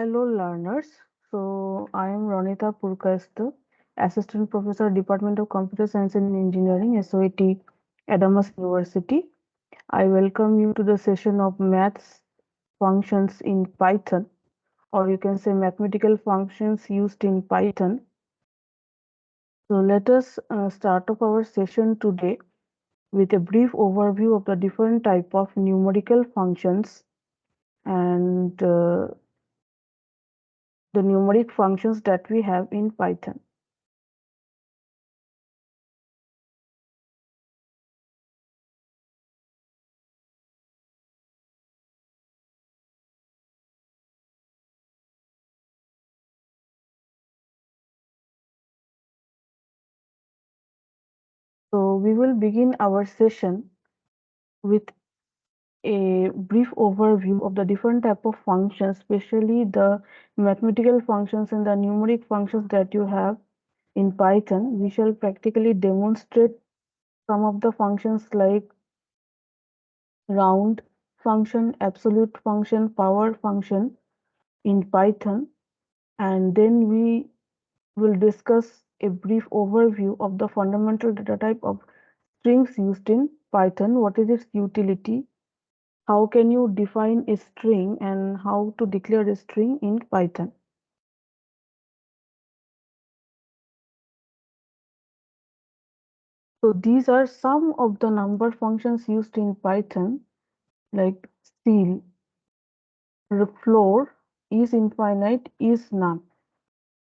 Hello learners. I am Roneeta Purkayastha, Assistant Professor, Department of Computer Science and Engineering, SOAT, Adamas University. I welcome you to the session of Maths Functions in Python, or you can say mathematical functions used in Python. So let us start off our session today with a brief overview of the different type of numerical functions and the numeric functions that we have in Python. So we will begin our session with a brief overview of the different type of functions, especially the mathematical functions and the numeric functions that you have in Python. We shall practically demonstrate some of the functions like round function, absolute function, power function in Python, and then we will discuss a brief overview of the fundamental data type of strings used in Python. What is its utility? How can you define a string and how to declare a string in Python? So these are some of the number functions used in Python, like ceil, floor, is infinite, is none.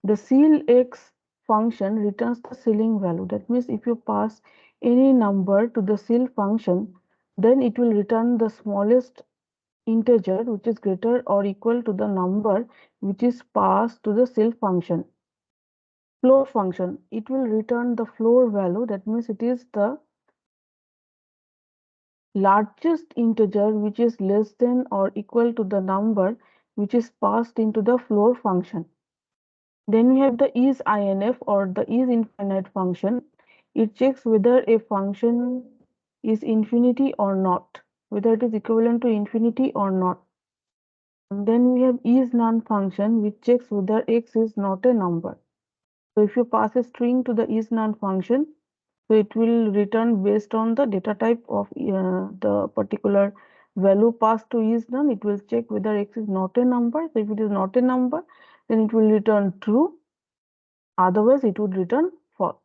The ceilx function returns the ceiling value. That means if you pass any number to the ceil function, then it will return the smallest integer which is greater or equal to the number which is passed to the ceil function. Floor function, it will return the floor value. That means it is the largest integer which is less than or equal to the number which is passed into the floor function. Then we have the isinf or the isinfinite function. It checks whether a function is infinity or not, whether it is equivalent to infinity or not. And then we have isNone function which checks whether x is not a number. So if you pass a string to the isNone function, so it will return based on the data type of the particular value passed to isNone. It will check whether x is not a number. So if it is not a number, then it will return true. Otherwise, it would return false.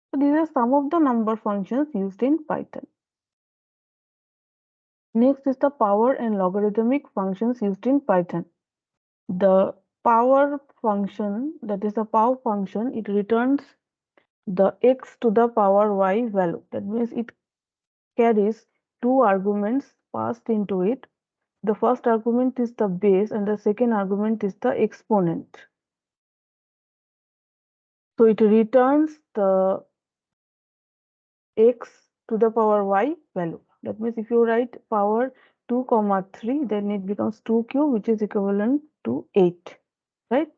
So these are some of the number functions used in Python. Next is the power and logarithmic functions used in Python. The power function, that is the power function, it returns the x to the power y value. That means it carries two arguments passed into it. The first argument is the base and the second argument is the exponent. So it returns the x to the power y value. That means if you write power 2 comma 3, then it becomes 2q, which is equivalent to 8, right?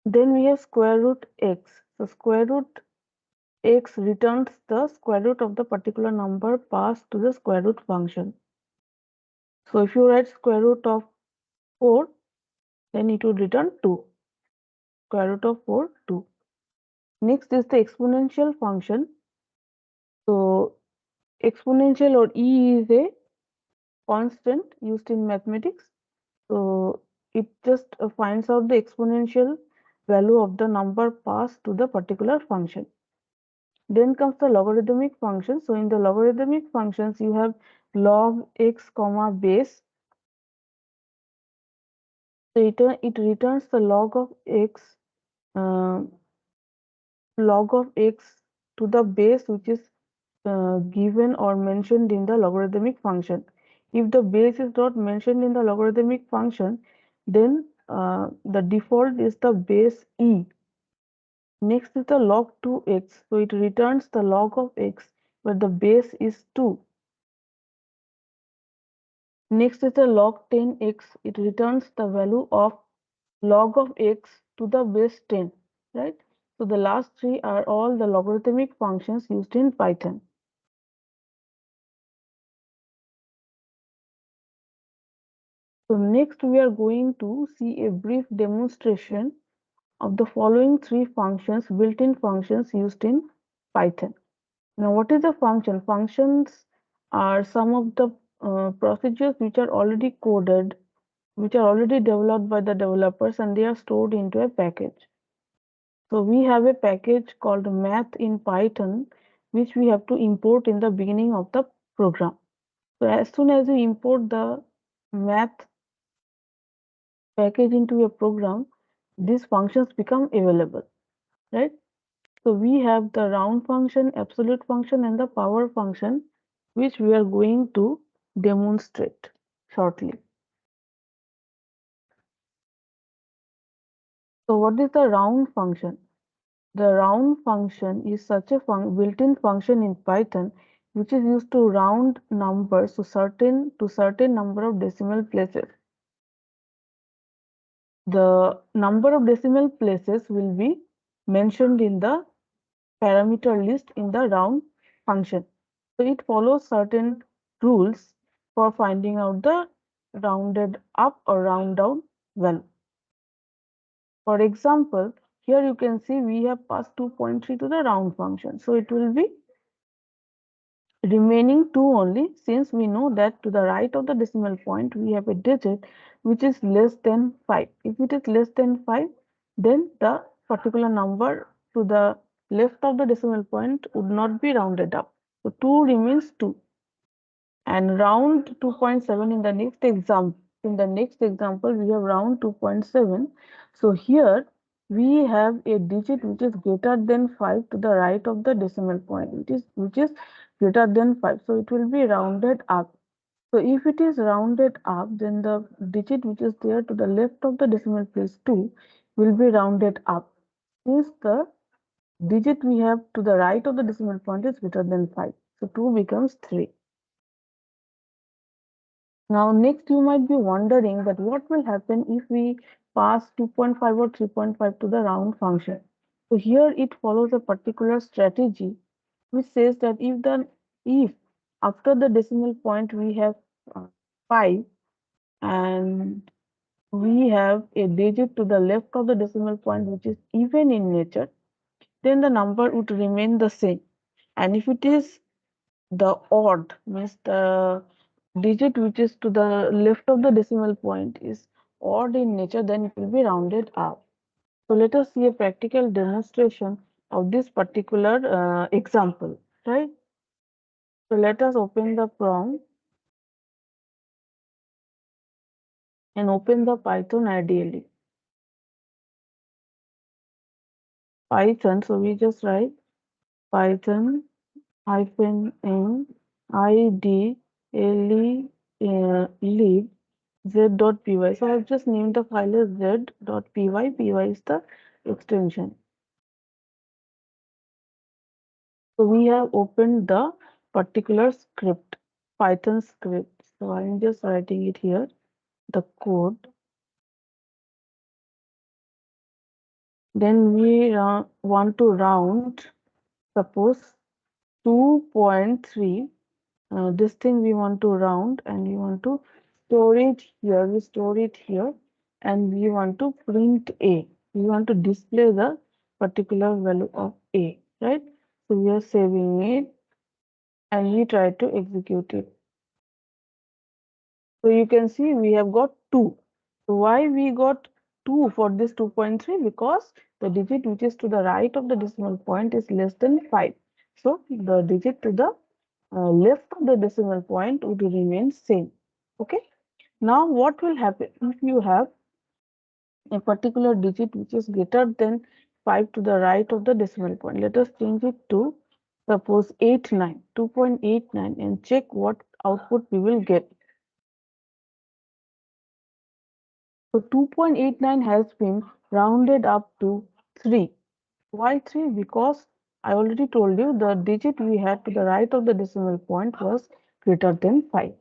Then we have square root x. So square root x returns the square root of the particular number passed to the square root function. So if you write square root of 4, then it would return 2. Square root of 4, 2. Next is the exponential function. So exponential or e is a constant used in mathematics. So it just finds out the exponential value of the number passed to the particular function. Then comes the logarithmic function. So in the logarithmic functions, you have log x comma base. So it returns the uh, log of x to the base which is given or mentioned in the logarithmic function. If the base is not mentioned in the logarithmic function, then the default is the base e. Next is the log 2x. So it returns the log of x where the base is 2. Next is the log 10x. It returns the value of log of x to the base 10, right? So the last three are all the logarithmic functions used in Python. So next we are going to see a brief demonstration of the following three functions, built-in functions used in Python. Now, what is a function? Functions are some of the procedures which are already coded, which are already developed by the developers, and they are stored into a package. So we have a package called math in Python, which we have to import in the beginning of the program. So as soon as you import the math package into your program, these functions become available, right? So we have the round function, absolute function, and the power function, which we are going to demonstrate shortly. So what is the round function? The round function is such a built-in function in Python which is used to round numbers to certain number of decimal places. The number of decimal places will be mentioned in the parameter list in the round function. So it follows certain rules for finding out the rounded up or round down value. For example, here you can see we have passed 2.3 to the round function. So it will be remaining 2 only, since we know that to the right of the decimal point we have a digit which is less than 5. If it is less than 5, then the particular number to the left of the decimal point would not be rounded up. So 2 remains 2, and round 2.7 in the next example. In the next example, we have round 2.7. So here we have a digit which is greater than 5 to the right of the decimal point, which is greater than 5. So it will be rounded up. So if it is rounded up, then the digit which is there to the left of the decimal place 2 will be rounded up. Since the digit we have to the right of the decimal point is greater than 5. So 2 becomes 3. Now, next you might be wondering that what will happen if we pass 2.5 or 3.5 to the round function. So here it follows a particular strategy which says that if after the decimal point we have 5 and we have a digit to the left of the decimal point which is even in nature, then the number would remain the same. And if it is the odd, means the digit which is to the left of the decimal point is odd in nature, then it will be rounded up. So let us see a practical demonstration of this particular example, right? So let us open the prompt and open the Python ideally. Python, so we just write Python -n idle lib z.py. So I've just named the file as z.py. Py is the extension. So we have opened the particular script, Python script. So I'm just writing it here, the code. Then we want to round, suppose 2.3. This thing we want to round and we want to store it here. We store it here and we want to print A. We want to display the particular value of A, right? So we are saving it and we try to execute it. So you can see we have got 2. So why we got 2 for this 2.3? Because the digit which is to the right of the decimal point is less than 5. So the digit to the left of the decimal point would remain same. Okay. Now what will happen if you have a particular digit which is greater than 5 to the right of the decimal point? Let us change it to suppose 89, 2.89, and check what output we will get. So 2.89 has been rounded up to 3. Why 3? Because I already told you the digit we had to the right of the decimal point was greater than 5.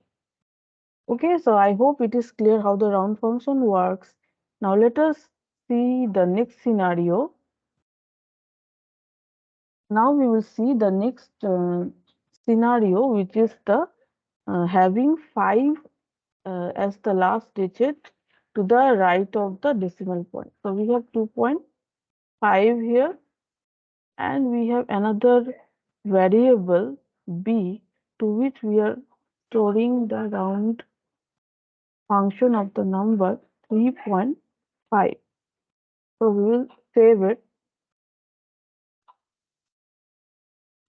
Okay, so I hope it is clear how the round function works. Now let us see the next scenario. Now we will see the next scenario, which is the having 5 as the last digit to the right of the decimal point. So we have 2.5 here, and we have another variable b, to which we are storing the round function of the number 3.5. So we will save it.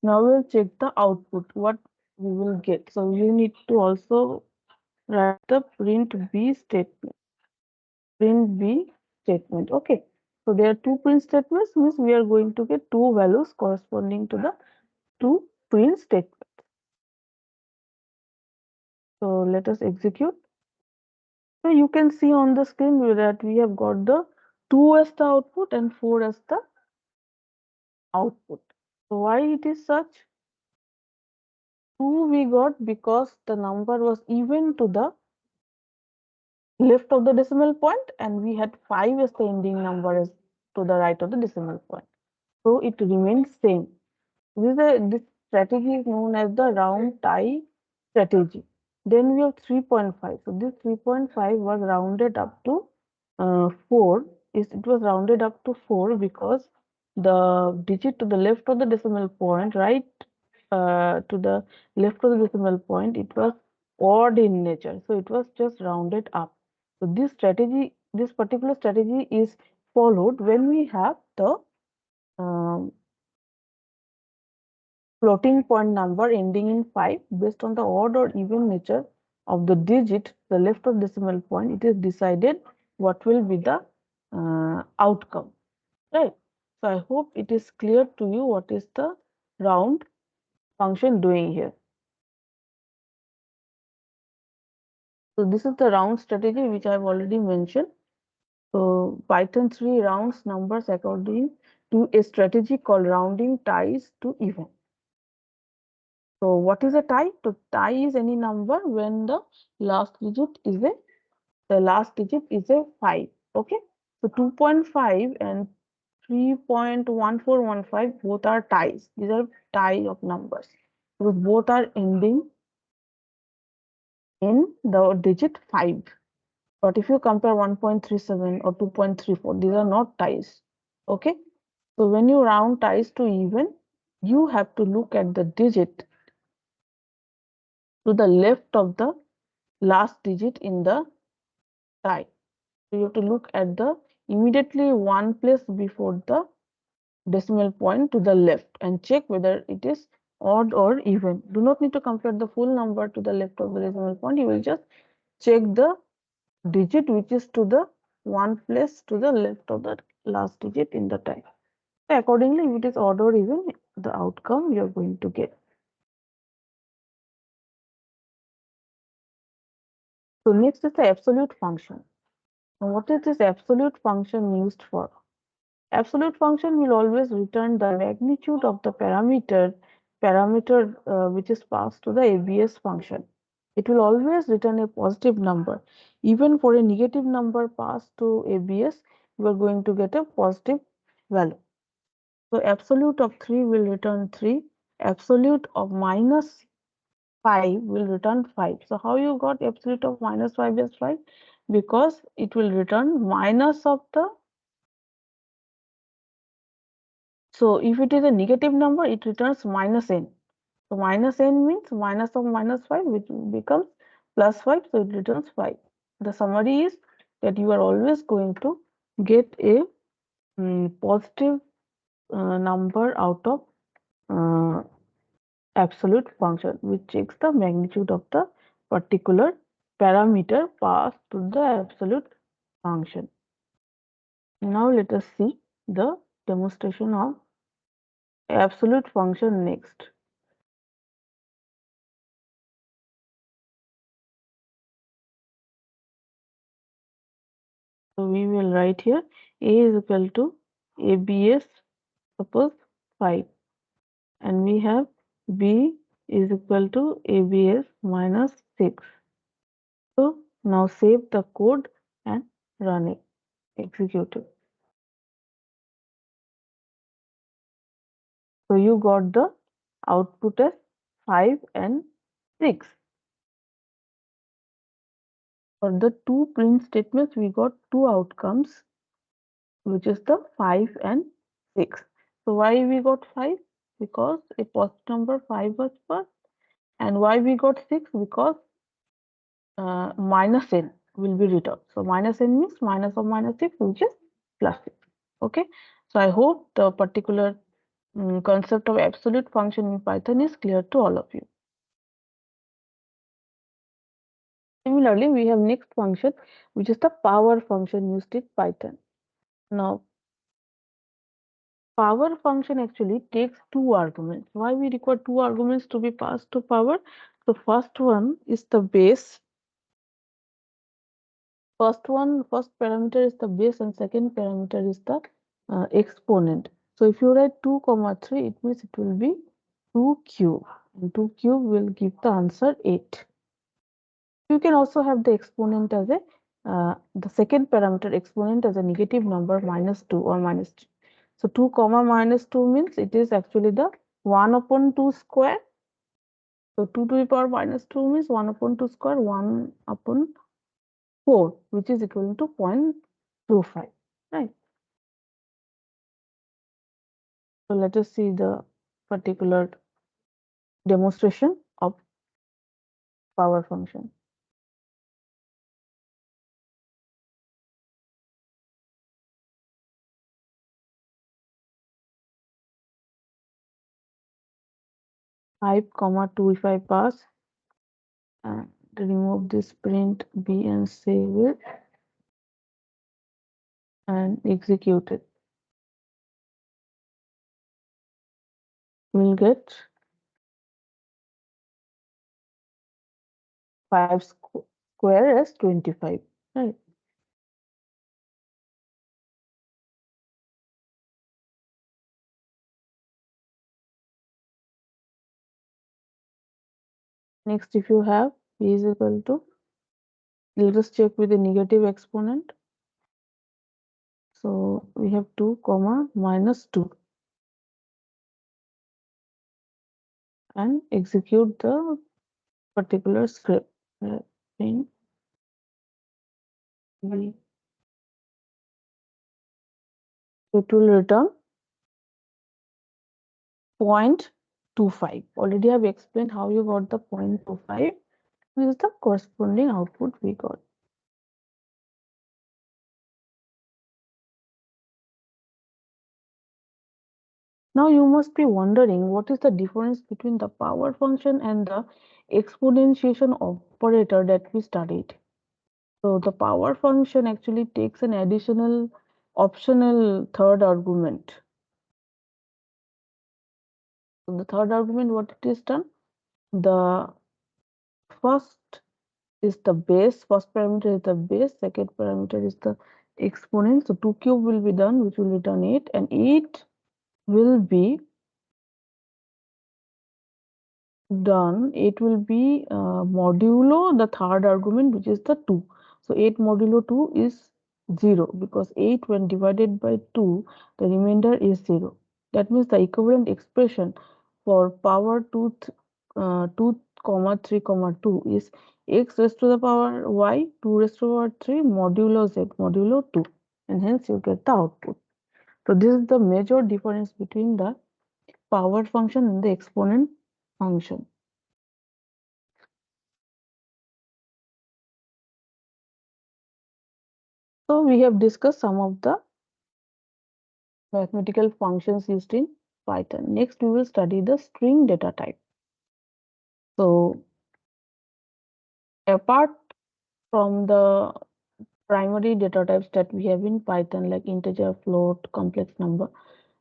Now we'll check the output, what we will get. So we need to also write the print b statement. Okay. So there are two print statements, means we are going to get two values corresponding to the two print statements. So let us execute. So you can see on the screen that we have got the 2 as the output and 4 as the output. So why it is such? 2 we got because the number was even to the left of the decimal point, and we had 5 as the ending number as to the right of the decimal point. So it remains same. This strategy is known as the round tie strategy. Then we have 3.5. So this 3.5 was rounded up to 4. It was rounded up to 4 because the digit to the left of the decimal point, right to the left of the decimal point, it was odd in nature. So it was just rounded up. So this particular strategy is followed when we have the um, floating point number ending in 5. Based on the odd or even nature of the digit, the left of decimal point, it is decided what will be the outcome, right? So I hope it is clear to you what is the round function doing here. So this is the round strategy which I have already mentioned. So Python 3 rounds numbers according to a strategy called rounding ties to even. So what is a tie? So tie is any number when the last digit is a 5. Okay. So 2.5 and 3.1415 both are ties. These are tie of numbers because both are ending in the digit 5. But if you compare 1.37 or 2.34, these are not ties. Okay. So when you round ties to even, you have to look at the digit to the left of the last digit in the tie. So you have to look at the immediately one place before the decimal point to the left and check whether it is odd or even. Do not need to compare the full number to the left of the decimal point. You will just check the digit which is to the one place to the left of the last digit in the tie. So accordingly, if it is odd or even, the outcome you are going to get. So next is the absolute function. Now, what is this absolute function used for? Absolute function will always return the magnitude of the parameter which is passed to the ABS function. It will always return a positive number. Even for a negative number passed to ABS, you are going to get a positive value. So absolute of 3 will return 3. Absolute of minus 5 will return 5. So how you got absolute of minus 5 is 5? Because it will return minus of the. So if it is a negative number, it returns minus n. So minus n means minus of minus 5, which becomes plus 5. So it returns 5. The summary is that you are always going to get a positive number out of uh, absolute function, which checks the magnitude of the particular parameter passed to the absolute function. Now let us see the demonstration of absolute function next. So we will write here a is equal to abs, suppose 5, and we have b is equal to abs minus 6. So now save the code and run it, execute it. So you got the output as 5 and 6. For the two print statements, we got two outcomes, which is the 5 and 6. So why we got 5? Because a positive number 5 was first. And why we got 6? Because minus n will be returned. So minus n means minus of minus 6, which is plus 6. Okay. So I hope the particular concept of absolute function in Python is clear to all of you. Similarly, we have next function, which is the power function used in Python. Now, power function actually takes two arguments. Why we require two arguments to be passed to power? The first one is the base. First parameter is the base, and second parameter is the exponent. So if you write 2 comma 3, it means it will be 2 cube, and 2 cube will give the answer 8. You can also have the exponent as a the second parameter exponent as a negative number minus 2 or minus 3. So 2 comma minus 2 means it is actually the 1 upon 2 square. So 2 to the power minus 2 means 1 upon 2 square, 1 upon 4, which is equal to 0.25, right? So let us see the particular demonstration of power function. Five comma 2 if I pass and remove this print b and save it and execute it. We'll get 5 square as 25, right? Next, if you have b is equal to, let us check with the negative exponent. So we have 2 comma minus 2 and execute the particular script. Print b. It will return 0.25. Already I have explained how you got the 0.25. This is the corresponding output we got. Now you must be wondering what is the difference between the power function and the exponentiation operator that we studied. So the power function actually takes an additional optional third argument. So the third argument, what it is done? The first is the base, first parameter is the base, second parameter is the exponent. So 2 cube will be done, which will return 8, and 8 will be done, it will be modulo the third argument, which is the 2. So 8 modulo 2 is 0, because 8 when divided by 2, the remainder is 0. That means the equivalent expression for power 2 comma 3 comma 2 is x raised to the power y 2 raised to the power 3 modulo z modulo 2, and hence you get the output. So this is the major difference between the power function and the exponent function. So we have discussed some of the mathematical functions used in Python. Next, we will study the string data type. So apart from the primary data types that we have in Python, like integer, float, complex number,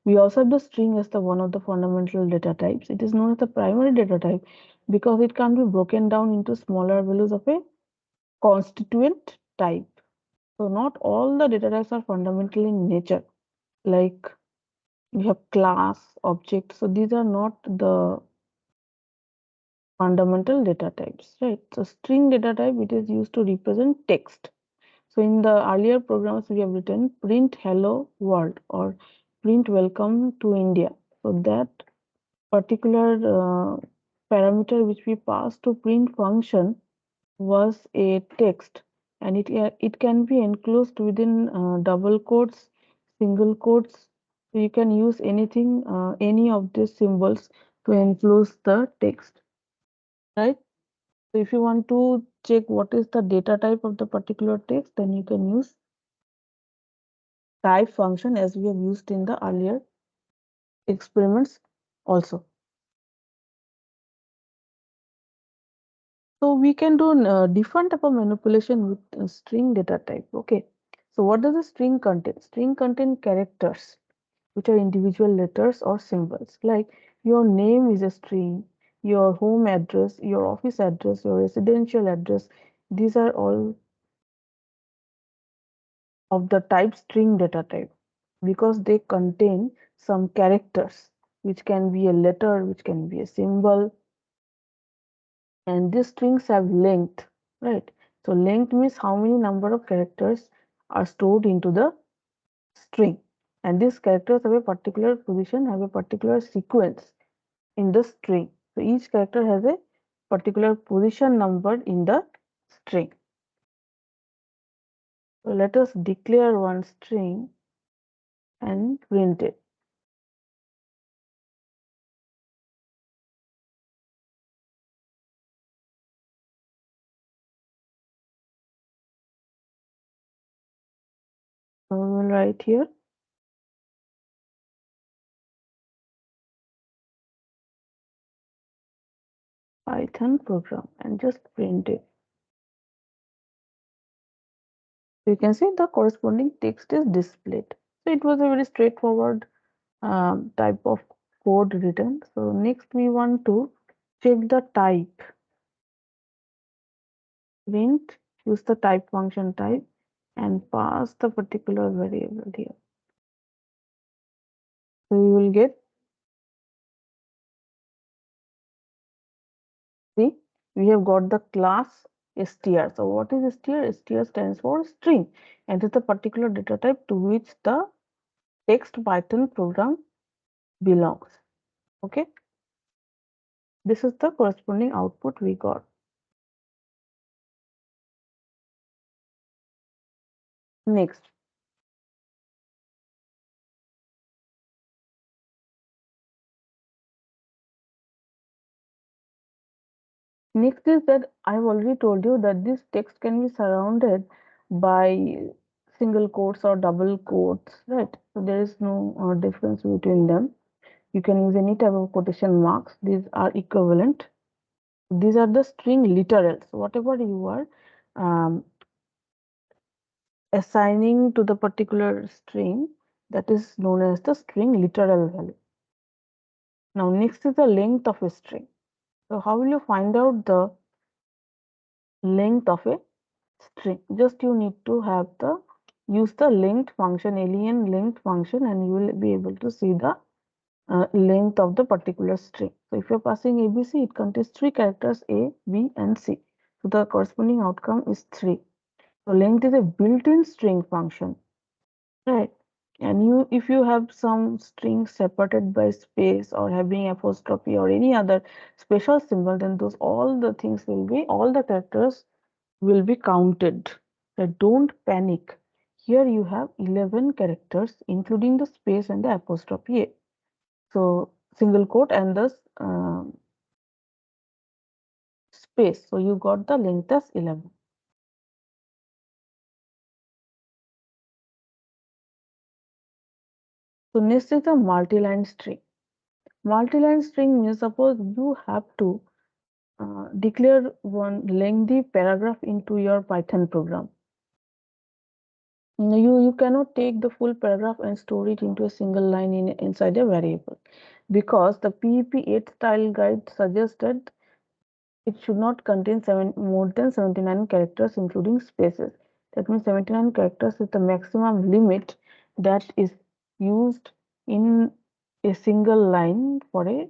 we also have the string as the one of the fundamental data types. It is known as the primary data type because it can be broken down into smaller values of a constituent type. So not all the data types are fundamental in nature. Like we have class, object. So these are not the fundamental data types, right? So string data type, it is used to represent text. So in the earlier programs, we have written print hello world or print welcome to India. So that particular parameter which we pass to print function was a text, and it can be enclosed within double quotes, single quotes. So you can use anything, any of these symbols to enclose the text, right? So if you want to check what is the data type of the particular text, then you can use type function as we have used in the earlier experiments also. So we can do different type of manipulation with string data type. Okay. So what does a string contain? String contain characters, which are individual letters or symbols. Like your name is a string, your home address, your office address, your residential address. These are all of the type string data type because they contain some characters, which can be a letter, which can be a symbol, and these strings have length, right? So length means how many number of characters are stored into the string, and these characters have a particular position, have a particular sequence in the string. So each character has a particular position number in the string. So let us declare one string and print it. So we will write here Python program and just print it. So you can see the corresponding text is displayed. So it was a very straightforward type of code written. So next we want to check the type. Print, use the type function type and pass the particular variable here. So you will get, see, we have got the class str. So what is str? Str stands for string, and it's a particular data type to which the text Python program belongs. Okay, this is the corresponding output we got. Next, next is that I've already told you that this text can be surrounded by single quotes or double quotes, right? So there is no difference between them. You can use any type of quotation marks. These are equivalent. These are the string literals. Whatever you are um, assigning to the particular string, that is known as the string literal value. Now, next is the length of a string. So, how will you find out the length of a string? Just you need to have the use the length function, alien length function, and you will be able to see the length of the particular string. So if you're passing ABC, it contains three characters A, B, and C. So the corresponding outcome is 3. So length is a built-in string function, right? And if you have some string separated by space or having apostrophe or any other special symbol, then those all the things will be, all the characters will be counted. Right? Don't panic. Here you have 11 characters, including the space and the apostrophe A. So single quote and the space. So you got the length as 11. So next is a multi-line string. Multi-line string means suppose you have to declare one lengthy paragraph into your Python program. You cannot take the full paragraph and store it into a single line inside a variable because the PEP8 style guide suggests that it should not contain more than 79 characters including spaces. That means 79 characters is the maximum limit that is used in a single line for a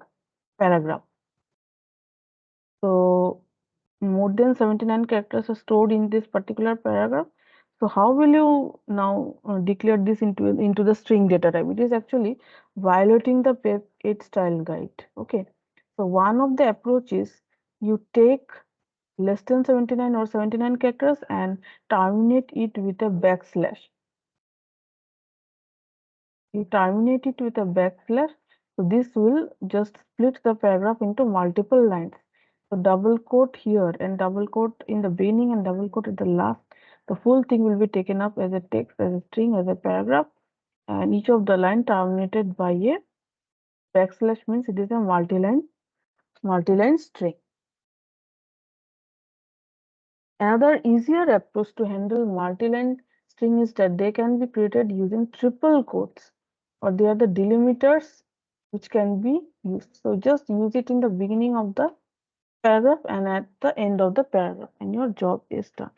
paragraph. So more than 79 characters are stored in this particular paragraph. So how will you now declare this into the string data type? It is actually violating the PEP8 style guide. Okay. So one of the approaches, you take less than 79 or 79 characters, and terminate it with a backslash. You terminate it with a backslash, so this will just split the paragraph into multiple lines. So double quote here and double quote in the beginning and double quote at the last. The full thing will be taken up as a text, as a string, as a paragraph, and each of the line terminated by a backslash means it is a multi-line string. Another easier approach to handle multi-line string is that they can be created using triple quotes, or they are the delimiters which can be used. So just use it in the beginning of the paragraph and at the end of the paragraph, and your job is done.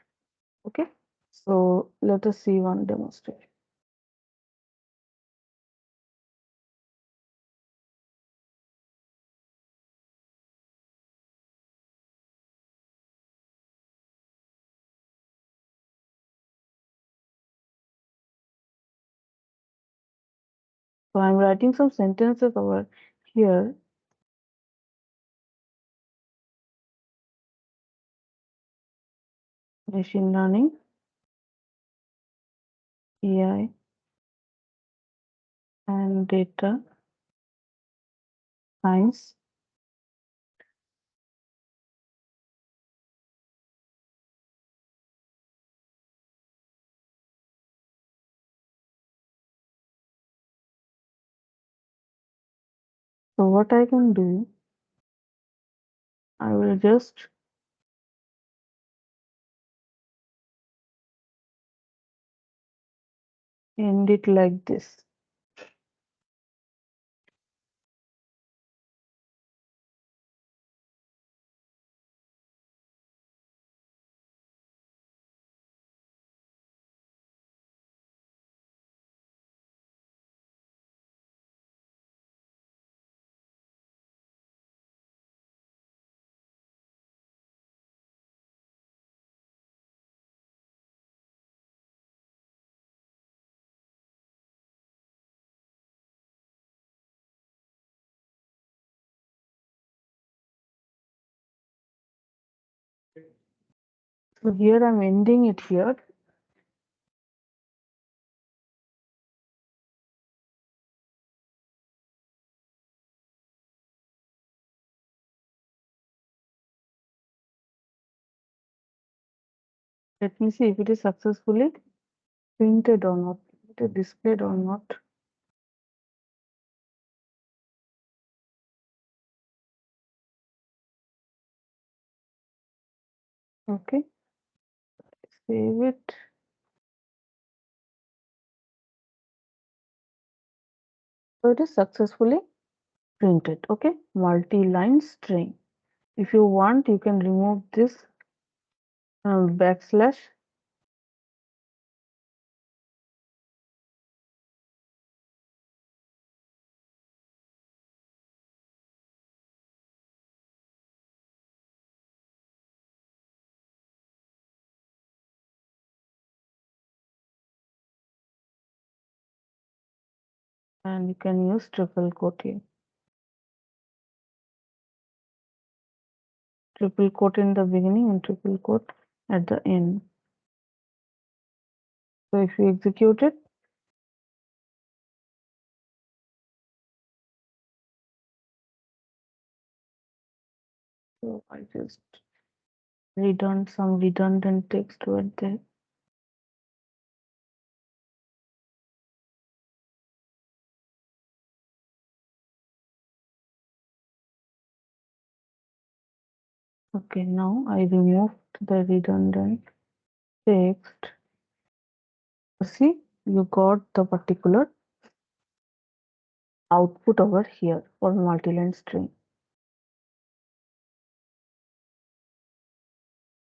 Okay, so let us see one demonstration. So I'm writing some sentences over here. Machine learning, AI, and data science. So what I can do, I will just end it like this. So here I'm ending it here. Let me see if it is successfully printed or not, it is displayed or not. Okay, save it. So it is successfully printed. Okay, multi-line string. If you want, you can remove this backslash. And you can use triple quote here. Triple quote in the beginning and triple quote at the end. So if you execute it, so I just redone some redundant text right there. Okay, now I removed the redundant text. See, you got the particular output over here for multi-line string.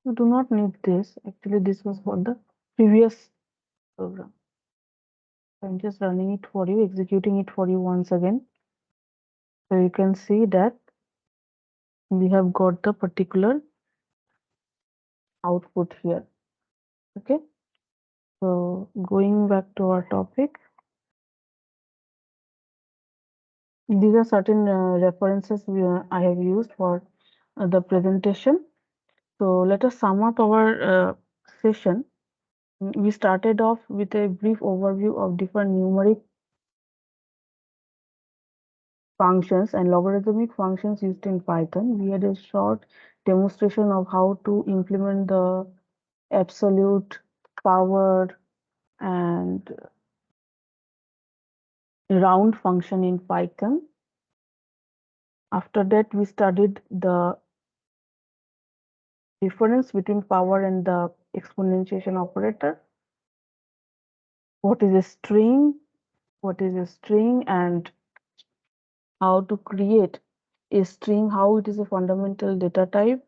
You do not need this. Actually, this was for the previous program. I'm just running it for you, executing it for you once again. So you can see that we have got the particular output here. Okay. So going back to our topic, these are certain references I have used for the presentation. So let us sum up our session. We started off with a brief overview of different numeric functions and logarithmic functions used in Python. We had a short demonstration of how to implement the absolute, power, and round function in Python. After that, we studied the difference between power and the exponentiation operator. What is a string? What is a string, and how to create a string, how it is a fundamental data type,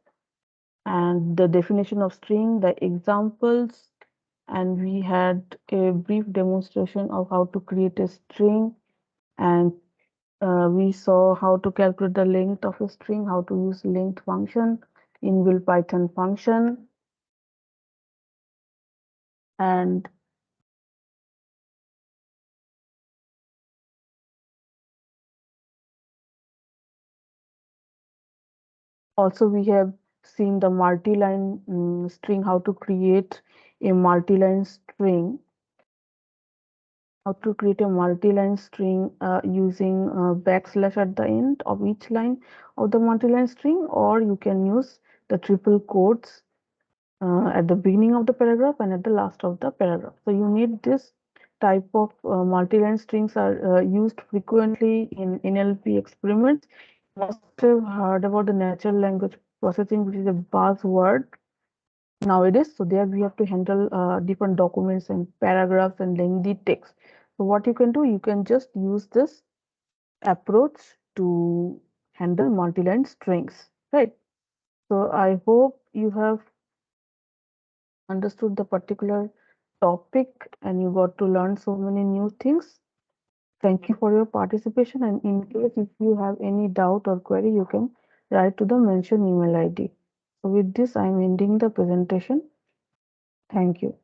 and the definition of string, the examples, and we had a brief demonstration of how to create a string, and we saw how to calculate the length of a string, how to use length function, inbuilt Python function, and also we have seen the multi-line string, how to create a multi-line string, how to create a multi-line string using backslash at the end of each line of the multi-line string, or you can use the triple quotes at the beginning of the paragraph and at the last of the paragraph. So you need this type of multi-line strings are used frequently in NLP experiments. You must have heard about the natural language processing, which is a buzzword nowadays. So there we have to handle different documents and paragraphs and lengthy text. So what you can do, you can just use this approach to handle multi-line strings, right? So I hope you have understood the particular topic and you got to learn so many new things. Thank you for your participation, and in case if you have any doubt or query, you can write to the mentioned email ID. So with this, I'm ending the presentation. Thank you.